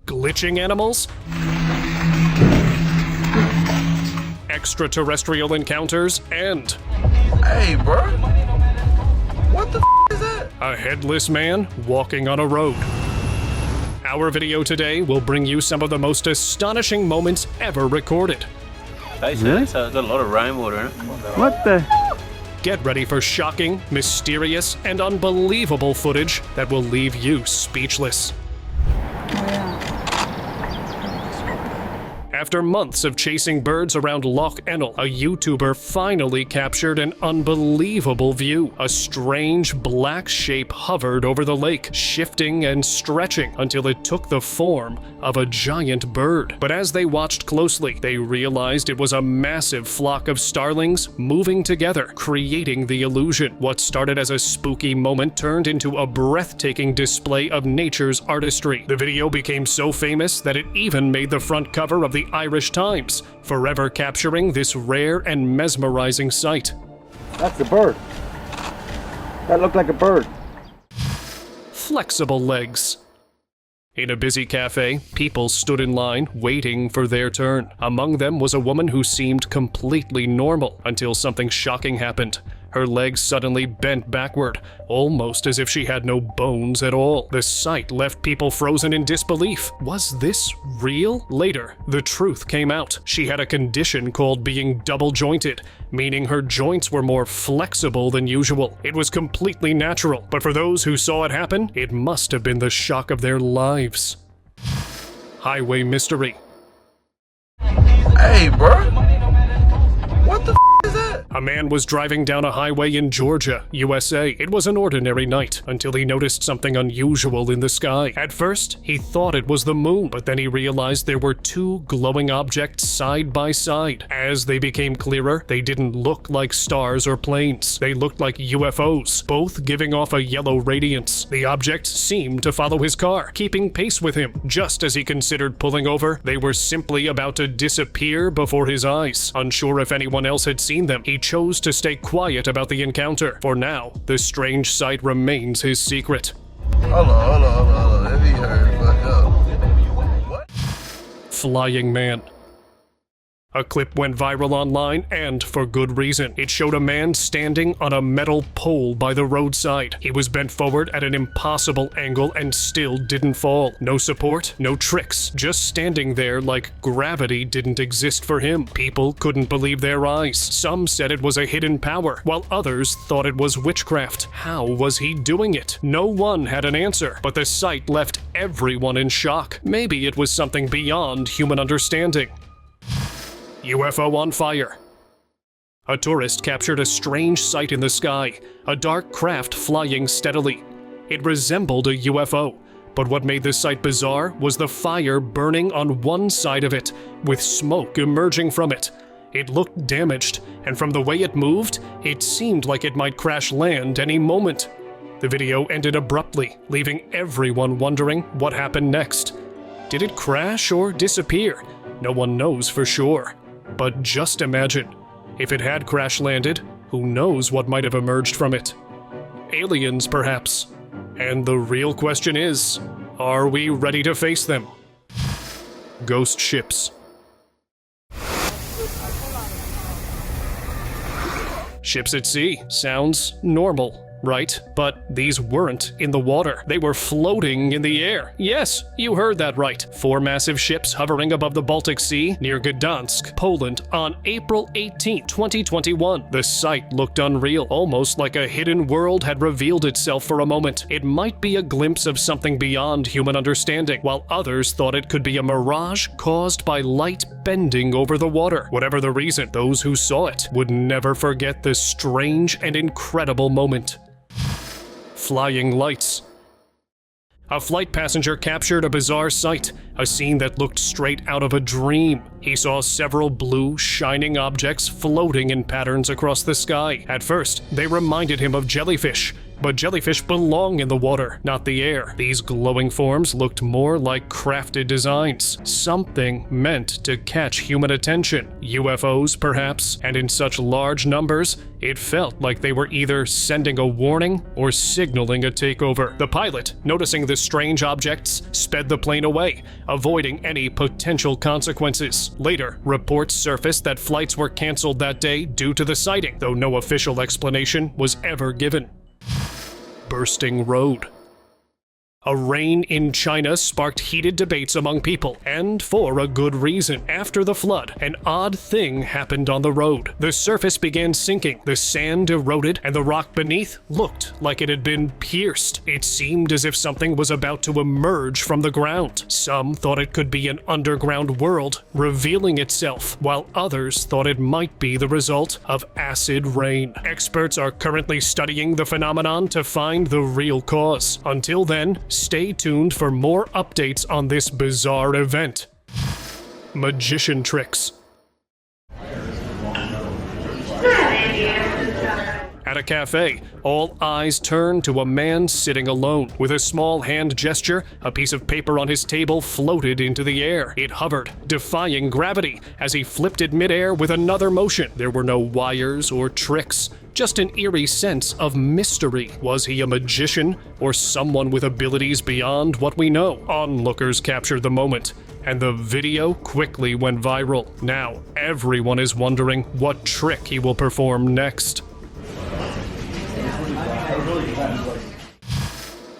glitching animals, extraterrestrial encounters, and hey, bro, what the is that? A headless man walking on a road. Our video today will bring you some of the most astonishing moments ever recorded. Basically, so it's got a lot of rainwater in it. What the? Get ready for shocking, mysterious, and unbelievable footage that will leave you speechless. After months of chasing birds around Loch Ennell, a YouTuber finally captured an unbelievable view. A strange black shape hovered over the lake, shifting and stretching until it took the form of a giant bird. But as they watched closely, they realized it was a massive flock of starlings moving together, creating the illusion. What started as a spooky moment turned into a breathtaking display of nature's artistry. The video became so famous that it even made the front cover of the Irish Times, forever capturing this rare and mesmerizing sight. That's a bird. That looked like a bird. Flexible legs. In a busy cafe, people stood in line, waiting for their turn. Among them was a woman who seemed completely normal until something shocking happened. Her legs suddenly bent backward, almost as if she had no bones at all. The sight left people frozen in disbelief. Was this real? Later, the truth came out. She had a condition called being double-jointed, meaning her joints were more flexible than usual. It was completely natural, but for those who saw it happen, it must have been the shock of their lives. Highway mystery. Hey, bro, what the is that? A man was driving down a highway in Georgia, USA. It was an ordinary night until he noticed something unusual in the sky. At first, he thought it was the moon, but then he realized there were two glowing objects side by side. As they became clearer, they didn't look like stars or planes. They looked like UFOs, both giving off a yellow radiance. The objects seemed to follow his car, keeping pace with him. Just as he considered pulling over, they were simply about to disappear before his eyes. Unsure if anyone else had seen them, he chose to stay quiet about the encounter. For now, the strange sight remains his secret. Hold on. Let me hear. What? Flying man. A clip went viral online, and for good reason. It showed a man standing on a metal pole by the roadside. He was bent forward at an impossible angle and still didn't fall. No support, no tricks, just standing there like gravity didn't exist for him. People couldn't believe their eyes. Some said it was a hidden power, while others thought it was witchcraft. How was he doing it? No one had an answer, but the sight left everyone in shock. Maybe it was something beyond human understanding. UFO on fire. A tourist captured a strange sight in the sky, a dark craft flying steadily. It resembled a UFO, but what made the sight bizarre was the fire burning on one side of it, with smoke emerging from it. It looked damaged, and from the way it moved, it seemed like it might crash land any moment. The video ended abruptly, leaving everyone wondering what happened next. Did it crash or disappear? No one knows for sure. But just imagine, if it had crash-landed, who knows what might have emerged from it? Aliens, perhaps. And the real question is, are we ready to face them? Ghost ships. Ships at sea sounds normal, right? But these weren't in the water. They were floating in the air. Yes, you heard that right. 4 massive ships hovering above the Baltic Sea near Gdansk, Poland on April 18, 2021. The sight looked unreal, almost like a hidden world had revealed itself for a moment. It might be a glimpse of something beyond human understanding, while others thought it could be a mirage caused by light bending over the water. Whatever the reason, those who saw it would never forget this strange and incredible moment. Flying lights. A flight passenger captured a bizarre sight, a scene that looked straight out of a dream. He saw several blue, shining objects floating in patterns across the sky. At first, they reminded him of jellyfish, But jellyfish belong in the water, not the air. These glowing forms looked more like crafted designs, something meant to catch human attention. UFOs, perhaps, and in such large numbers, it felt like they were either sending a warning or signaling a takeover. The pilot, noticing the strange objects, sped the plane away, avoiding any potential consequences. Later, reports surfaced that flights were canceled that day due to the sighting, though no official explanation was ever given. Bursting road. A rain in China sparked heated debates among people, and for a good reason. After the flood, an odd thing happened on the road. The surface began sinking, the sand eroded, and the rock beneath looked like it had been pierced. It seemed as if something was about to emerge from the ground. Some thought it could be an underground world revealing itself, while others thought it might be the result of acid rain. Experts are currently studying the phenomenon to find the real cause. Until then, stay tuned for more updates on this bizarre event. Magician tricks. At a cafe, all eyes turned to a man sitting alone. With a small hand gesture, a piece of paper on his table floated into the air. It hovered, defying gravity, as he flipped it midair with another motion. There were no wires or tricks, just an eerie sense of mystery. Was he a magician, or someone with abilities beyond what we know? Onlookers captured the moment, and the video quickly went viral. Now, everyone is wondering what trick he will perform next.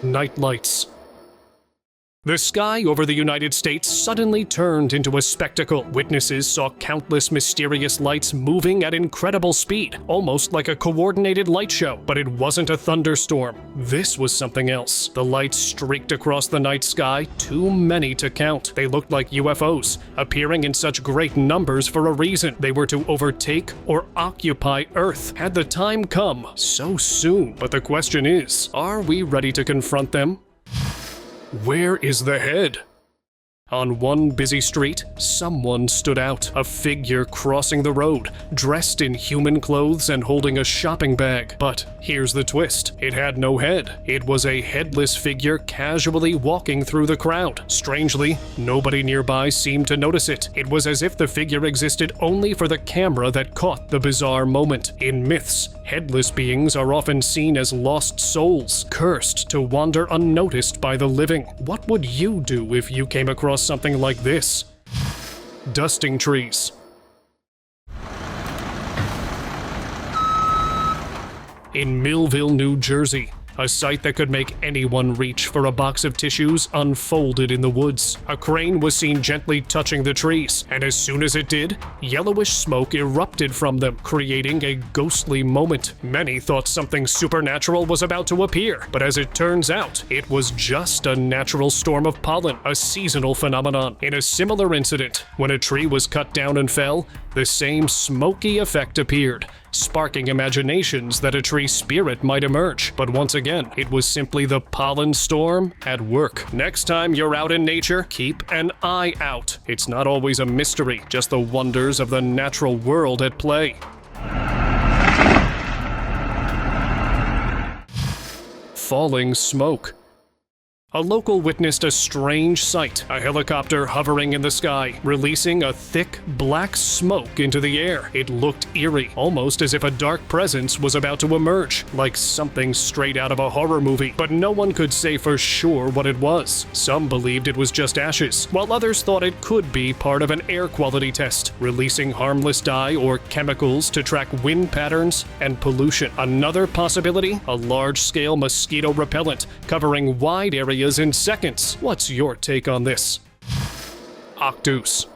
Night lights. The sky over the United States suddenly turned into a spectacle. Witnesses saw countless mysterious lights moving at incredible speed, almost like a coordinated light show. But it wasn't a thunderstorm. This was something else. The lights streaked across the night sky, too many to count. They looked like UFOs, appearing in such great numbers for a reason. They were to overtake or occupy Earth. Had the time come so soon? But the question is, are we ready to confront them? Where is the head? On one busy street, someone stood out, a figure crossing the road, dressed in human clothes and holding a shopping bag. But here's the twist. It had no head. It was a headless figure casually walking through the crowd. Strangely, nobody nearby seemed to notice it. It was as if the figure existed only for the camera that caught the bizarre moment. In myths, headless beings are often seen as lost souls, cursed to wander unnoticed by the living. What would you do if you came across something like this? Dusting trees. In Millville, New Jersey, a sight that could make anyone reach for a box of tissues unfolded in the woods. A crane was seen gently touching the trees, and as soon as it did, yellowish smoke erupted from them, creating a ghostly moment. Many thought something supernatural was about to appear, but as it turns out, it was just a natural storm of pollen, a seasonal phenomenon. In a similar incident, when a tree was cut down and fell, the same smoky effect appeared, sparking imaginations that a tree spirit might emerge. But once again, it was simply the pollen storm at work. Next time you're out in nature, keep an eye out. It's not always a mystery, just the wonders of the natural world at play. Falling smoke. A local witnessed a strange sight, a helicopter hovering in the sky, releasing a thick, black smoke into the air. It looked eerie, almost as if a dark presence was about to emerge, like something straight out of a horror movie. But no one could say for sure what it was. Some believed it was just ashes, while others thought it could be part of an air quality test, releasing harmless dye or chemicals to track wind patterns and pollution. Another possibility, a large-scale mosquito repellent, covering wide areas in seconds. What's your take on this? Octus.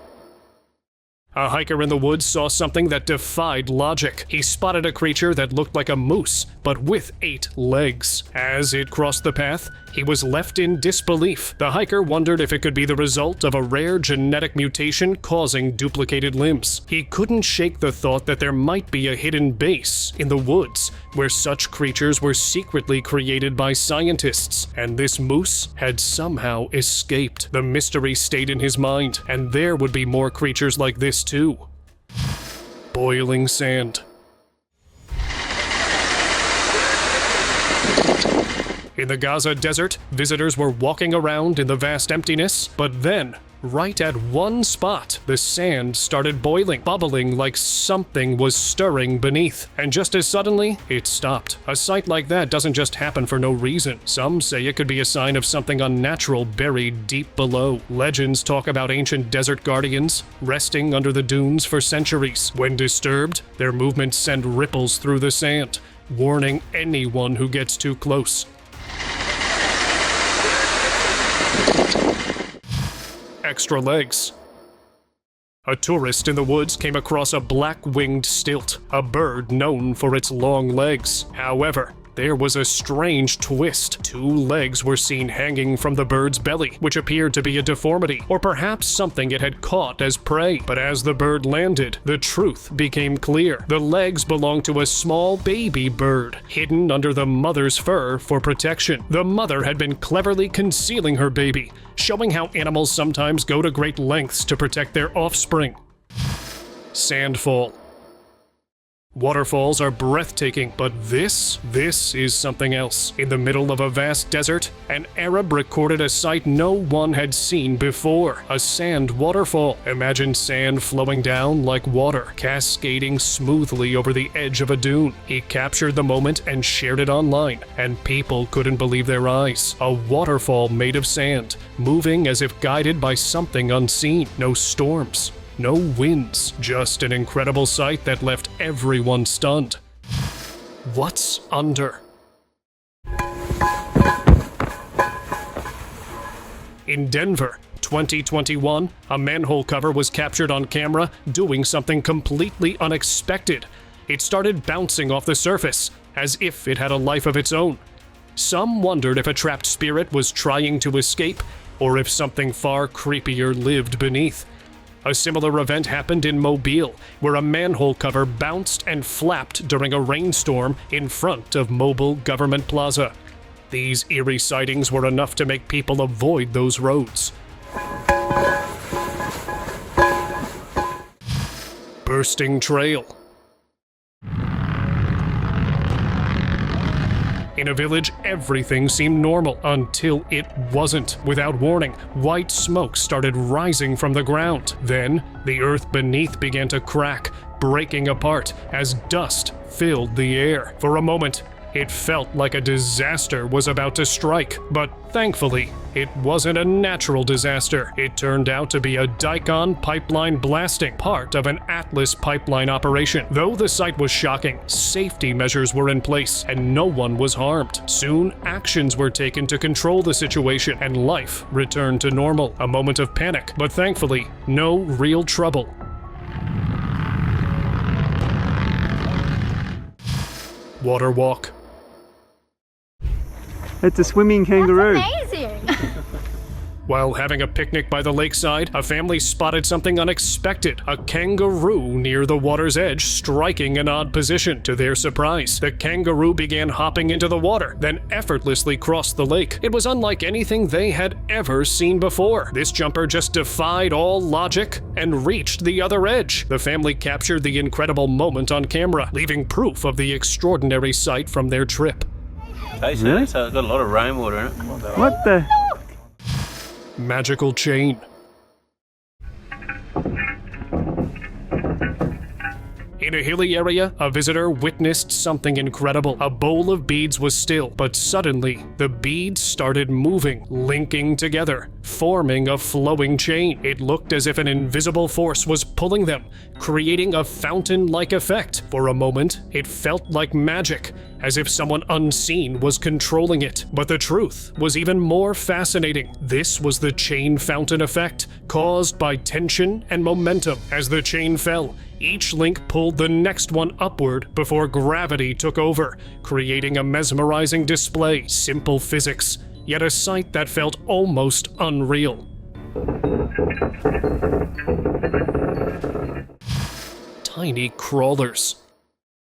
A hiker in the woods saw something that defied logic. He spotted a creature that looked like a moose, but with 8 legs. As it crossed the path, he was left in disbelief. The hiker wondered if it could be the result of a rare genetic mutation causing duplicated limbs. He couldn't shake the thought that there might be a hidden base in the woods where such creatures were secretly created by scientists, and this moose had somehow escaped. The mystery stayed in his mind, and there would be more creatures like this too. Boiling sand. In the Gaza desert, visitors were walking around in the vast emptiness, but then, right at one spot, the sand started boiling, bubbling like something was stirring beneath. And just as suddenly, it stopped. A sight like that doesn't just happen for no reason. Some say it could be a sign of something unnatural buried deep below. Legends talk about ancient desert guardians resting under the dunes for centuries. When disturbed, their movements send ripples through the sand, warning anyone who gets too close. Extra legs. A tourist in the woods came across a black-winged stilt, a bird known for its long legs. However, there was a strange twist. 2 legs were seen hanging from the bird's belly, which appeared to be a deformity, or perhaps something it had caught as prey. But as the bird landed, the truth became clear. The legs belonged to a small baby bird, hidden under the mother's fur for protection. The mother had been cleverly concealing her baby, showing how animals sometimes go to great lengths to protect their offspring. Sandfall. Waterfalls are breathtaking, but this is something else. In the middle of a vast desert, an Arab recorded a sight no one had seen before. A sand waterfall. Imagine sand flowing down like water, cascading smoothly over the edge of a dune. He captured the moment and shared it online, and people couldn't believe their eyes. A waterfall made of sand, moving as if guided by something unseen. No storms. No winds, just an incredible sight that left everyone stunned. What's under? In Denver, 2021, a manhole cover was captured on camera doing something completely unexpected. It started bouncing off the surface, as if it had a life of its own. Some wondered if a trapped spirit was trying to escape, or if something far creepier lived beneath. A similar event happened in Mobile, where a manhole cover bounced and flapped during a rainstorm in front of Mobile Government Plaza. These eerie sightings were enough to make people avoid those roads. Bursting trail. In a village, everything seemed normal until it wasn't. Without warning, white smoke started rising from the ground. Then, the earth beneath began to crack, breaking apart as dust filled the air. For a moment, it felt like a disaster was about to strike, but thankfully, it wasn't a natural disaster. It turned out to be a Daikon pipeline blasting, part of an Atlas pipeline operation. Though the sight was shocking, safety measures were in place and no one was harmed. Soon, actions were taken to control the situation and life returned to normal. A moment of panic, but thankfully, no real trouble. Water walk. It's a swimming kangaroo. That's amazing! While having a picnic by the lakeside, a family spotted something unexpected. A kangaroo near the water's edge, striking an odd position. To their surprise, the kangaroo began hopping into the water, then effortlessly crossed the lake. It was unlike anything they had ever seen before. This jumper just defied all logic and reached the other edge. The family captured the incredible moment on camera, leaving proof of the extraordinary sight from their trip. Really? So it's got a lot of rainwater in it. What the? Magical chain. In a hilly area, a visitor witnessed something incredible. A bowl of beads was still, but suddenly, the beads started moving, linking together, forming a flowing chain. It looked as if an invisible force was pulling them, creating a fountain-like effect. For a moment, it felt like magic, as if someone unseen was controlling it. But the truth was even more fascinating. This was the chain fountain effect, caused by tension and momentum. As the chain fell, each link pulled the next one upward before gravity took over, creating a mesmerizing display. Simple physics, yet a sight that felt almost unreal. Tiny crawlers.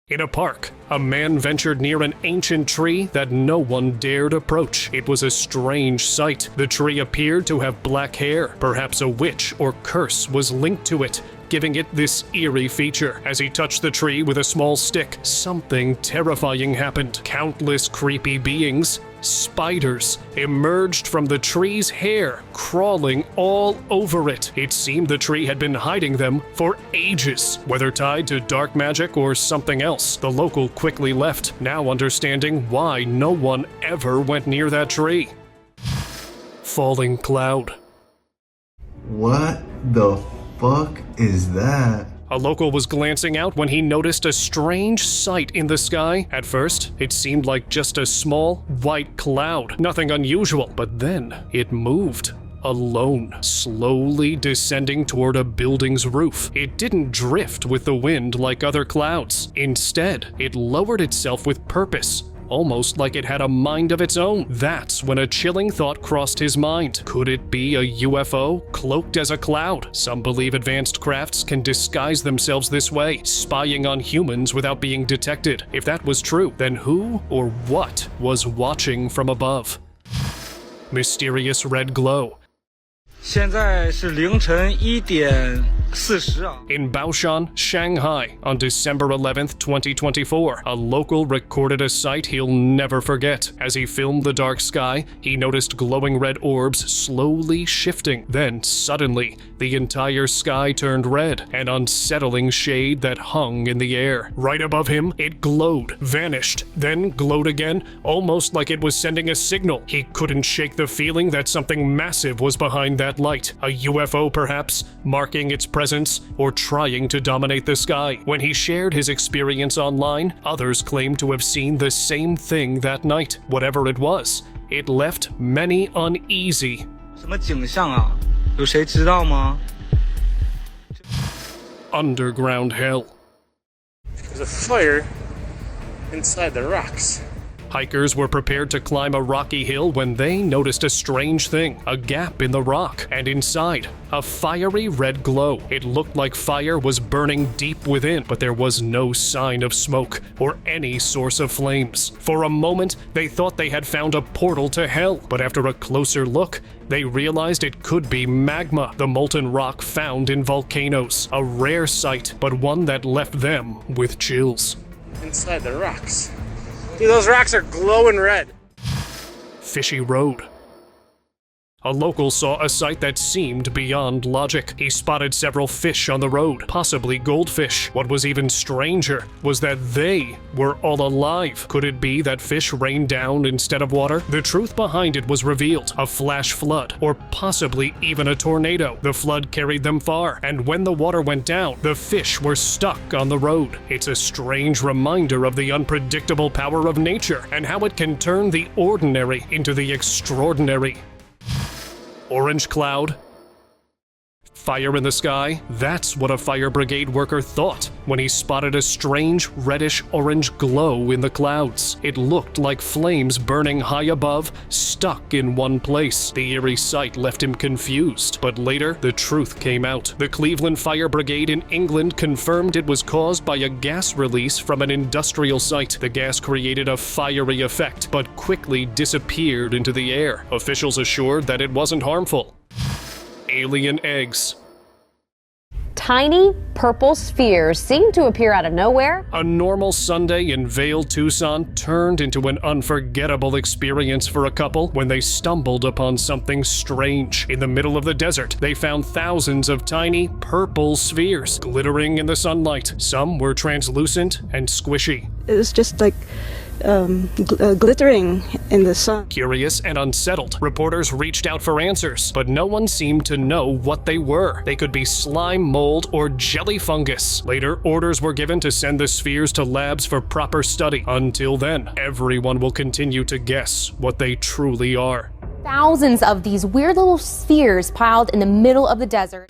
In a park, a man ventured near an ancient tree that no one dared approach. It was a strange sight. The tree appeared to have black hair. Perhaps a witch or curse was linked to it, giving it this eerie feature. As he touched the tree with a small stick, something terrifying happened. Countless creepy beings, Spiders emerged from the tree's hair, crawling all over it. It seemed the tree had been hiding them for ages, whether tied to dark magic or something else. The local quickly left, now understanding why no one ever went near that tree. Falling cloud. What the fuck is that? A local was glancing out when he noticed a strange sight in the sky. At first, it seemed like just a small, white cloud, nothing unusual, but then it moved. Alone, slowly descending toward a building's roof. It didn't drift with the wind like other clouds. Instead, it lowered itself with purpose, almost like it had a mind of its own. That's when a chilling thought crossed his mind. Could it be a UFO cloaked as a cloud? Some believe advanced crafts can disguise themselves this way, spying on humans without being detected. If that was true, then who or what was watching from above? Mysterious red glow. 现在是凌晨1:40啊。 In Baoshan, Shanghai, on December 11th, 2024, a local recorded a sight he'll never forget. As he filmed the dark sky, he noticed glowing red orbs slowly shifting. Then, suddenly, the entire sky turned red, an unsettling shade that hung in the air. Right above him, it glowed, vanished, then glowed again, almost like it was sending a signal. He couldn't shake the feeling that something massive was behind that light. A UFO, perhaps, marking its presence or trying to dominate the sky. When he shared his experience online, others claimed to have seen the same thing that night. Whatever it was, it left many uneasy. 什么景象啊？有谁知道吗？ Underground hell. There's a fire inside the rocks. Hikers were prepared to climb a rocky hill when they noticed a strange thing, a gap in the rock, and inside, a fiery red glow. It looked like fire was burning deep within, but there was no sign of smoke or any source of flames. For a moment, they thought they had found a portal to hell, but after a closer look, they realized it could be magma, the molten rock found in volcanoes. A rare sight, but one that left them with chills. Inside the rocks. Dude, those rocks are glowing red. Fishy road. A local saw a sight that seemed beyond logic. He spotted several fish on the road, possibly goldfish. What was even stranger was that they were all alive. Could it be that fish rained down instead of water? The truth behind it was revealed. A flash flood, or possibly even a tornado. The flood carried them far, and when the water went down, the fish were stuck on the road. It's a strange reminder of the unpredictable power of nature and how it can turn the ordinary into the extraordinary. Orange cloud. Fire in the sky? That's what a fire brigade worker thought when he spotted a strange reddish-orange glow in the clouds. It looked like flames burning high above, stuck in one place. The eerie sight left him confused, but later the truth came out. The Cleveland Fire Brigade in England confirmed it was caused by a gas release from an industrial site. The gas created a fiery effect, but quickly disappeared into the air. Officials assured that it wasn't harmful. Alien eggs. Tiny purple spheres seem to appear out of nowhere. A normal Sunday in Vail, Tucson turned into an unforgettable experience for a couple when they stumbled upon something strange. In the middle of the desert, they found thousands of tiny purple spheres glittering in the sunlight. Some were translucent and squishy. It was just like glittering in the sun. Curious and unsettled, reporters reached out for answers, but no one seemed to know what they were. They could be slime, mold, or jelly fungus. Later, orders were given to send the spheres to labs for proper study. Until then, everyone will continue to guess what they truly are. Thousands of these weird little spheres piled in the middle of the desert.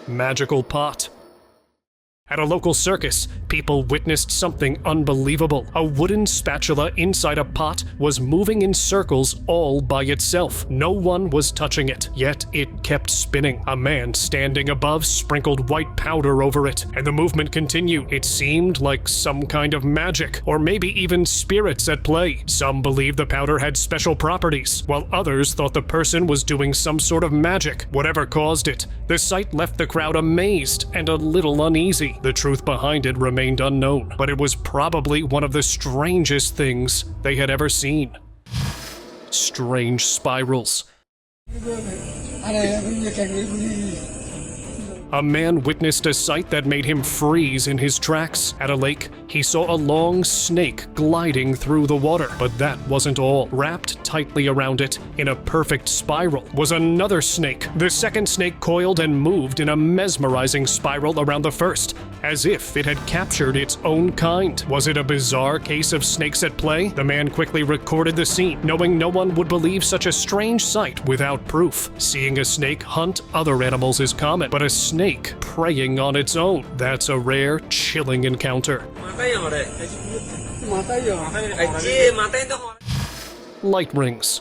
Magical pot. At a local circus, people witnessed something unbelievable. A wooden spatula inside a pot was moving in circles all by itself. No one was touching it, yet it kept spinning. A man standing above sprinkled white powder over it, and the movement continued. It seemed like some kind of magic, or maybe even spirits at play. Some believed the powder had special properties, while others thought the person was doing some sort of magic. Whatever caused it, the sight left the crowd amazed and a little uneasy. The truth behind it remained unknown, but it was probably one of the strangest things they had ever seen. strange spirals. A man witnessed a sight that made him freeze in his tracks. At a lake, he saw a long snake gliding through the water. But that wasn't all. Wrapped tightly around it, in a perfect spiral, was another snake. The second snake coiled and moved in a mesmerizing spiral around the first, as if it had captured its own kind. Was it a bizarre case of snakes at play? The man quickly recorded the scene, knowing no one would believe such a strange sight without proof. Seeing a snake hunt other animals is common, but a snake preying on its own, that's a rare, chilling encounter. Light rings.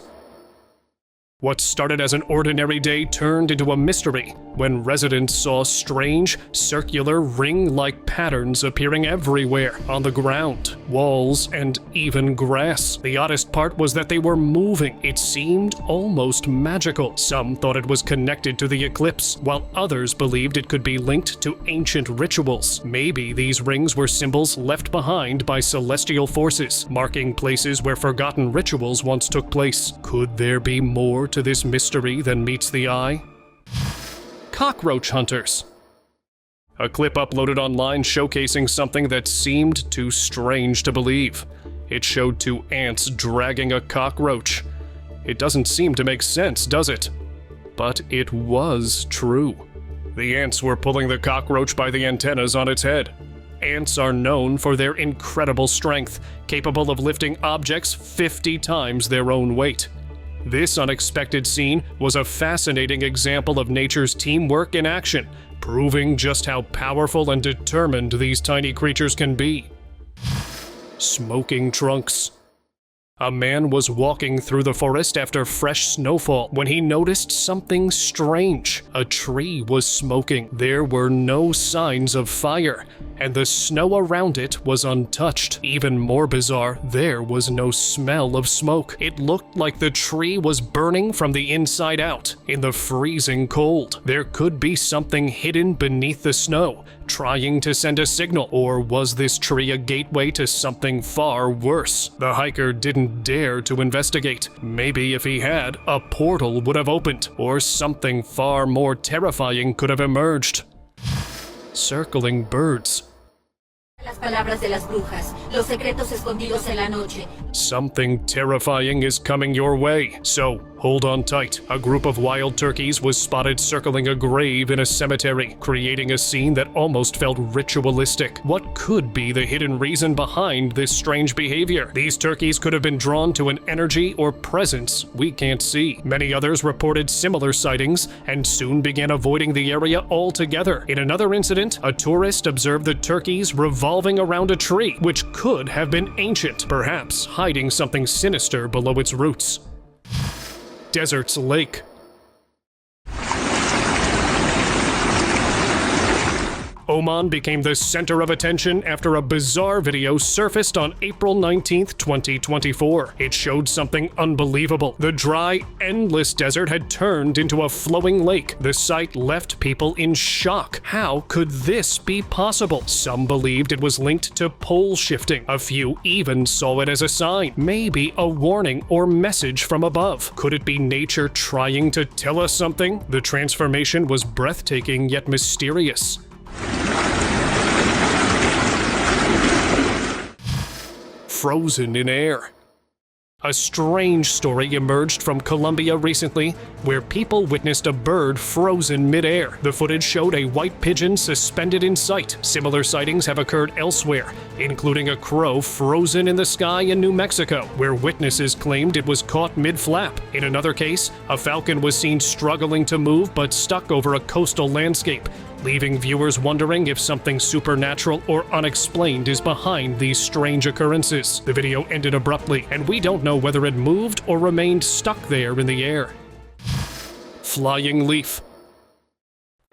What started as an ordinary day turned into a mystery when residents saw strange, circular, ring-like patterns appearing everywhere, on the ground, walls, and even grass. The oddest part was that they were moving. It seemed almost magical. Some thought it was connected to the eclipse, while others believed it could be linked to ancient rituals. Maybe these rings were symbols left behind by celestial forces, marking places where forgotten rituals once took place. Could there be more to this mystery than meets the eye? Cockroach hunters. A clip uploaded online showcasing something that seemed too strange to believe. It showed two ants dragging a cockroach. It doesn't seem to make sense, does it? But it was true. The ants were pulling the cockroach by the antennas on its head. Ants are known for their incredible strength, capable of lifting objects 50 times their own weight. This unexpected scene was a fascinating example of nature's teamwork in action, proving just how powerful and determined these tiny creatures can be. Smoking trunks. A man was walking through the forest after fresh snowfall when he noticed something strange. A tree was smoking. There were no signs of fire, and the snow around it was untouched. Even more bizarre, there was no smell of smoke. It looked like the tree was burning from the inside out, in the freezing cold. There could be something hidden beneath the snow, trying to send a signal, or was this tree a gateway to something far worse? The hiker didn't dare to investigate. Maybe if he had, a portal would have opened, or something far more terrifying could have emerged. Circling birds. Something terrifying is coming your way, so hold on tight. A group of wild turkeys was spotted circling a grave in a cemetery, creating a scene that almost felt ritualistic. What could be the hidden reason behind this strange behavior? These turkeys could have been drawn to an energy or presence we can't see. Many others reported similar sightings and soon began avoiding the area altogether. In another incident, a tourist observed the turkeys revolving around a tree, which could have been ancient, perhaps hiding something sinister below its roots. Desert's lake. Oman became the center of attention after a bizarre video surfaced on April 19, 2024. It showed something unbelievable. The dry, endless desert had turned into a flowing lake. The sight left people in shock. How could this be possible? Some believed it was linked to pole shifting. A few even saw it as a sign, maybe a warning or message from above. Could it be nature trying to tell us something? The transformation was breathtaking yet mysterious. Frozen in air. A strange story emerged from Colombia recently, where people witnessed a bird frozen mid-air. The footage showed a white pigeon suspended in sight. Similar sightings have occurred elsewhere, including a crow frozen in the sky in New Mexico, where witnesses claimed it was caught mid-flap. In another case, a falcon was seen struggling to move but stuck over a coastal landscape, leaving viewers wondering if something supernatural or unexplained is behind these strange occurrences. The video ended abruptly, and we don't know whether it moved or remained stuck there in the air. Flying leaf.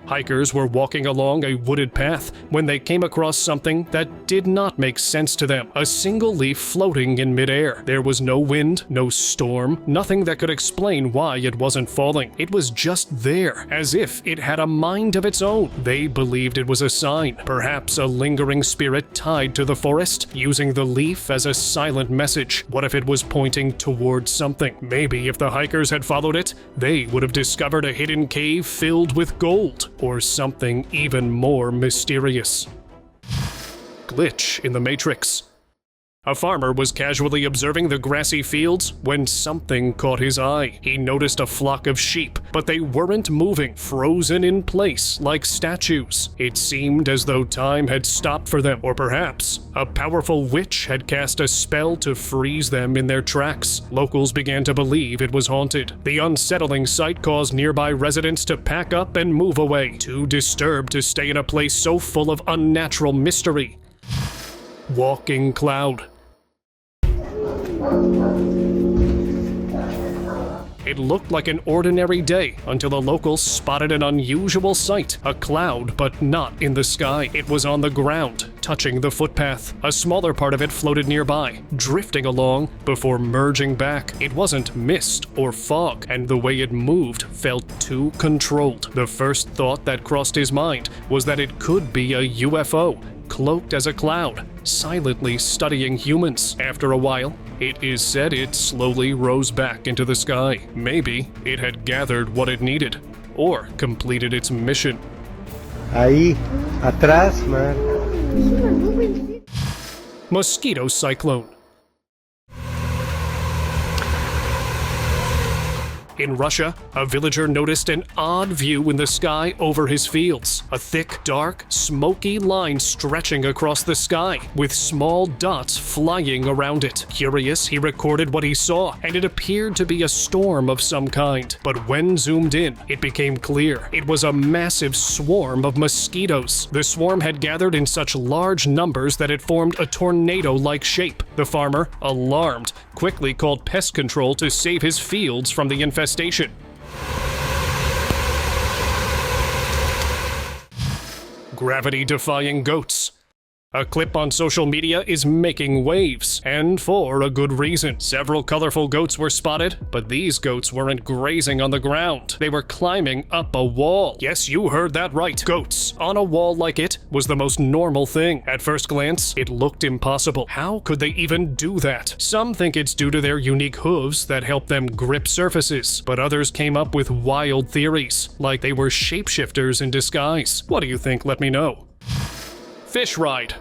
Hikers were walking along a wooded path when they came across something that did not make sense to them. A single leaf floating in midair. There was no wind, no storm, nothing that could explain why it wasn't falling. It was just there, as if it had a mind of its own. They believed it was a sign, perhaps a lingering spirit tied to the forest, using the leaf as a silent message. What if it was pointing towards something? Maybe if the hikers had followed it, they would have discovered a hidden cave filled with gold, or something even more mysterious. Glitch in the Matrix. A farmer was casually observing the grassy fields when something caught his eye. He noticed a flock of sheep, but they weren't moving, frozen in place like statues. It seemed as though time had stopped for them, or perhaps a powerful witch had cast a spell to freeze them in their tracks. Locals began to believe it was haunted. The unsettling sight caused nearby residents to pack up and move away, too disturbed to stay in a place so full of unnatural mystery. Walking cloud. It looked like an ordinary day until the locals spotted an unusual sight, a cloud, but not in the sky. It was on the ground, touching the footpath. A smaller part of it floated nearby, drifting along before merging back. It wasn't mist or fog, and the way it moved felt too controlled. The first thought that crossed his mind was that it could be a UFO, cloaked as a cloud, silently studying humans. After a while, it is said it slowly rose back into the sky. Maybe it had gathered what it needed, or completed its mission. Ahí, atrás, man. Mosquito cyclone. In Russia, a villager noticed an odd view in the sky over his fields. A thick, dark, smoky line stretching across the sky, with small dots flying around it. Curious, he recorded what he saw, and it appeared to be a storm of some kind. But when zoomed in, it became clear. It was a massive swarm of mosquitoes. The swarm had gathered in such large numbers that it formed a tornado-like shape. The farmer, alarmed, quickly called pest control to save his fields from the infestation. Gravity-defying goats. A clip on social media is making waves, and for a good reason. Several colorful goats were spotted, but these goats weren't grazing on the ground. They were climbing up a wall. Yes, you heard that right. Goats on a wall like it was the most normal thing. At first glance, it looked impossible. How could they even do that? Some think it's due to their unique hooves that help them grip surfaces, but others came up with wild theories, like they were shapeshifters in disguise. What do you think? Let me know. Fish ride.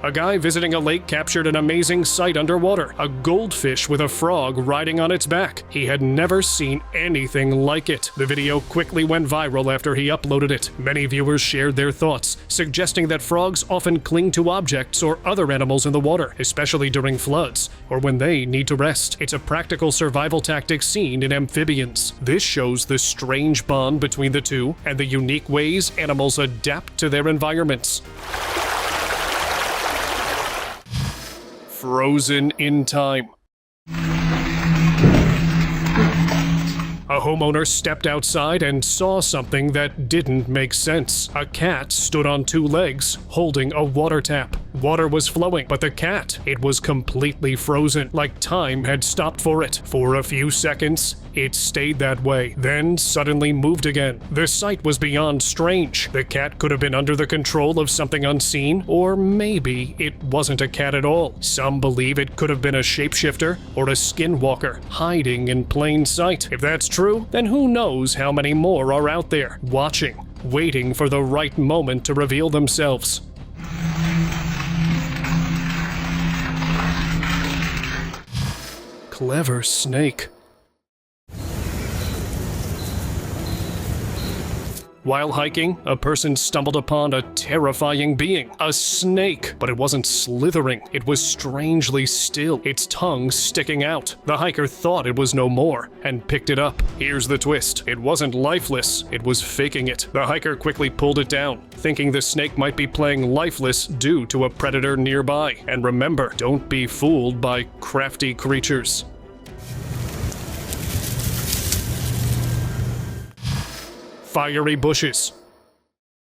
A guy visiting a lake captured an amazing sight underwater, a goldfish with a frog riding on its back. He had never seen anything like it. The video quickly went viral after he uploaded it. Many viewers shared their thoughts, suggesting that frogs often cling to objects or other animals in the water, especially during floods, or when they need to rest. It's a practical survival tactic seen in amphibians. This shows the strange bond between the two and the unique ways animals adapt to their environments. Frozen in time. A homeowner stepped outside and saw something that didn't make sense. A cat stood on two legs, holding a water tap. Water was flowing, but the cat, it was completely frozen, like time had stopped for it. For a few seconds, it stayed that way, then suddenly moved again. The sight was beyond strange. The cat could have been under the control of something unseen, or maybe it wasn't a cat at all. Some believe it could have been a shapeshifter or a skinwalker, hiding in plain sight. If that's true, then who knows how many more are out there, watching, waiting for the right moment to reveal themselves. Clever snake. While hiking, a person stumbled upon a terrifying being, a snake. But it wasn't slithering, it was strangely still, its tongue sticking out. The hiker thought it was no more, and picked it up. Here's the twist. It wasn't lifeless, it was faking it. The hiker quickly pulled it down, thinking the snake might be playing lifeless due to a predator nearby. And remember, don't be fooled by crafty creatures. fiery bushes.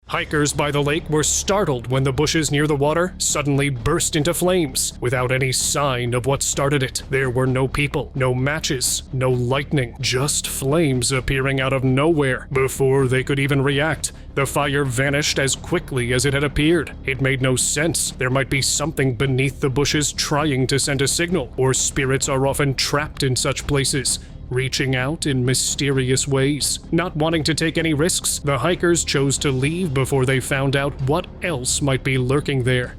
Hikers by the lake were startled when the bushes near the water suddenly burst into flames without any sign of what started it. There were no people, no matches, no lightning, just flames appearing out of nowhere. Before they could even react, the fire vanished as quickly as it had appeared. It made no sense. There might be something beneath the bushes trying to send a signal, or spirits are often trapped in such places, reaching out in mysterious ways. Not wanting to take any risks, the hikers chose to leave before they found out what else might be lurking there.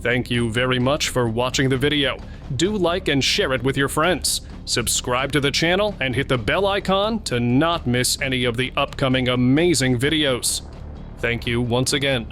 Thank you very much for watching the video. Do like and share it with your friends. Subscribe to the channel and hit the bell icon to not miss any of the upcoming amazing videos. Thank you once again.